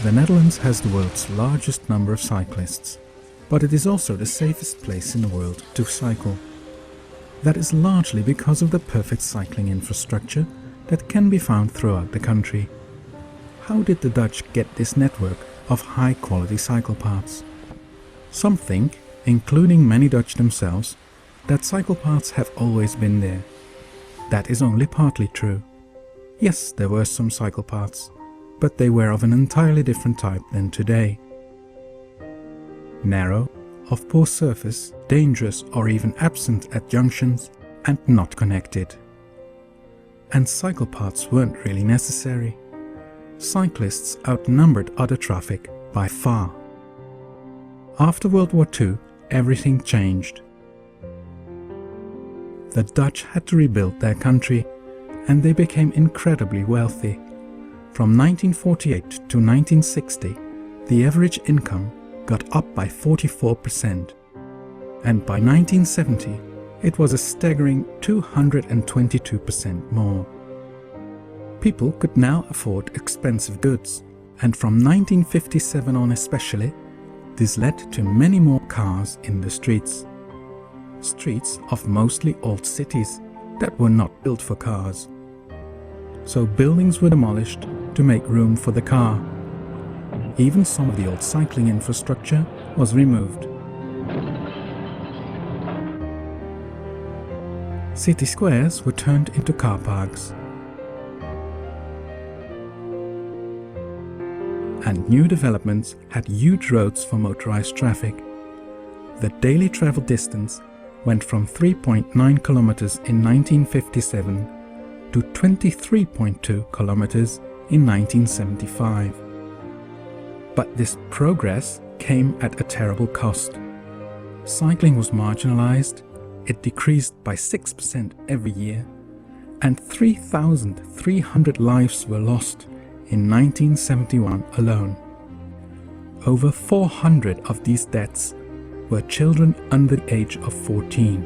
The Netherlands has the world's largest number of cyclists, but it is also the safest place in the world to cycle. That is largely because of the perfect cycling infrastructure that can be found throughout the country. How did the Dutch get this network of high-quality cycle paths? Some think, including many Dutch themselves, that cycle paths have always been there. That is only partly true. Yes, there were some cycle paths, but they were of an entirely different type than today. Narrow, of poor surface, dangerous or even absent at junctions, and not connected. And cycle paths weren't really necessary. Cyclists outnumbered other traffic by far. After World War II, everything changed. The Dutch had to rebuild their country, and they became incredibly wealthy. From 1948 to 1960, the average income got up by 44%, and by 1970 it was a staggering 222% more. People could now afford expensive goods, and from 1957 on especially, this led to many more cars in the streets. Streets of mostly old cities that were not built for cars. So buildings were demolished to make room for the car. Even some of the old cycling infrastructure was removed. City squares were turned into car parks. And new developments had huge roads for motorized traffic. The daily travel distance went from 3.9 kilometers in 1957 to 23.2 kilometers in 1975. But this progress came at a terrible cost. Cycling was marginalized, it decreased by 6% every year, and 3,300 lives were lost in 1971 alone. Over 400 of these deaths were children under the age of 14.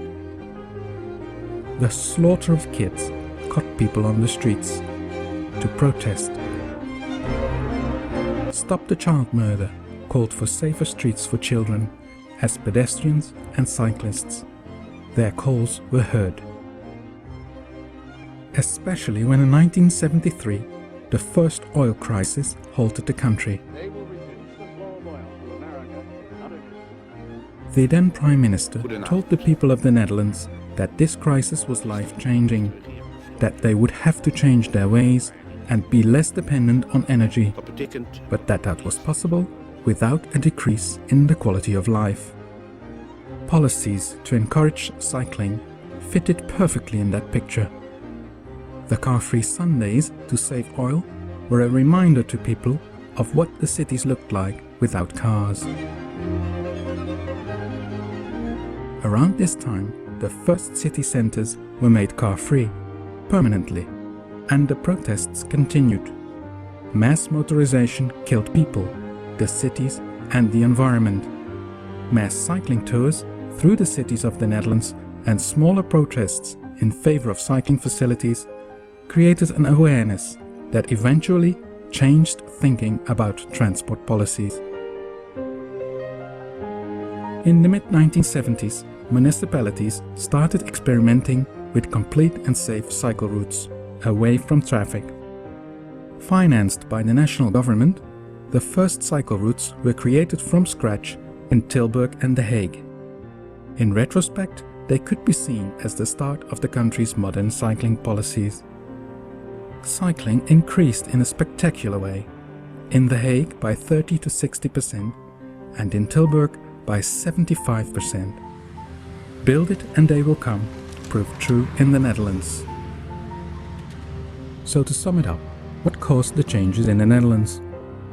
The slaughter of kids caught people on the streets to protest. Stop the Child Murder called for safer streets for children as pedestrians and cyclists. Their calls were heard. Especially when in 1973 the first oil crisis halted the country. The then Prime Minister told the people of the Netherlands that this crisis was life-changing, that they would have to change their ways and be less dependent on energy, but that was possible without a decrease in the quality of life. Policies to encourage cycling fitted perfectly in that picture. The car-free Sundays to save oil were a reminder to people of what the cities looked like without cars. Around this time, the first city centers were made car-free, permanently, and the protests continued. Mass motorization killed people, the cities and the environment. Mass cycling tours through the cities of the Netherlands and smaller protests in favor of cycling facilities created an awareness that eventually changed thinking about transport policies. In the mid-1970s, municipalities started experimenting with complete and safe cycle routes away from traffic. Financed by the national government, the first cycle routes were created from scratch in Tilburg and The Hague. In retrospect, they could be seen as the start of the country's modern cycling policies. Cycling increased in a spectacular way, in The Hague by 30 to 60% and in Tilburg by 75%. Build it and they will come proved true in the Netherlands. So to sum it up, what caused the changes in the Netherlands?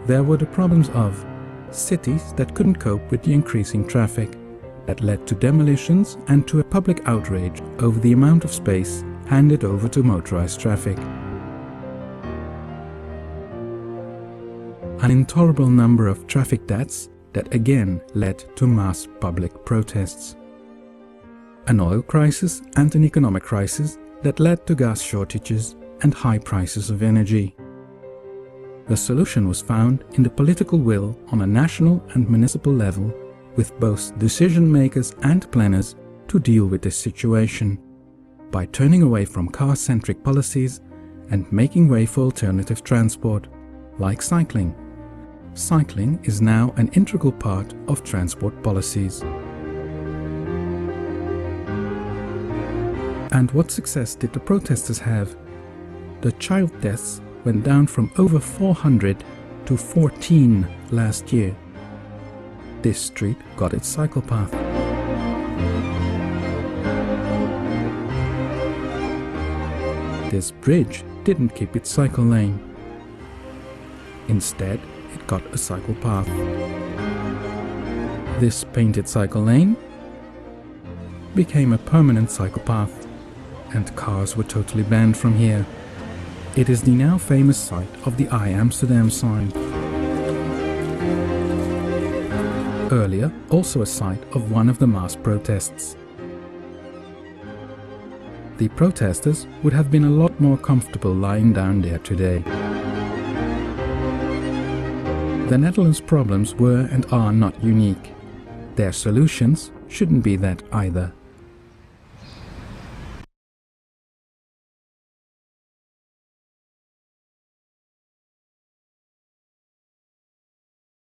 There were the problems of cities that couldn't cope with the increasing traffic, that led to demolitions and to a public outrage over the amount of space handed over to motorized traffic. An intolerable number of traffic deaths that again led to mass public protests. An oil crisis and an economic crisis that led to gas shortages and high prices of energy. The solution was found in the political will on a national and municipal level, with both decision makers and planners to deal with this situation, by turning away from car-centric policies and making way for alternative transport, like cycling. Cycling is now an integral part of transport policies. And what success did the protesters have? The child deaths went down from over 400 to 14 last year. This street got its cycle path. This bridge didn't keep its cycle lane. Instead, it got a cycle path. This painted cycle lane became a permanent cycle path, and cars were totally banned from here. It is the now famous site of the I Amsterdam sign. Earlier, also a site of one of the mass protests. The protesters would have been a lot more comfortable lying down there today. The Netherlands' problems were and are not unique. Their solutions shouldn't be that either.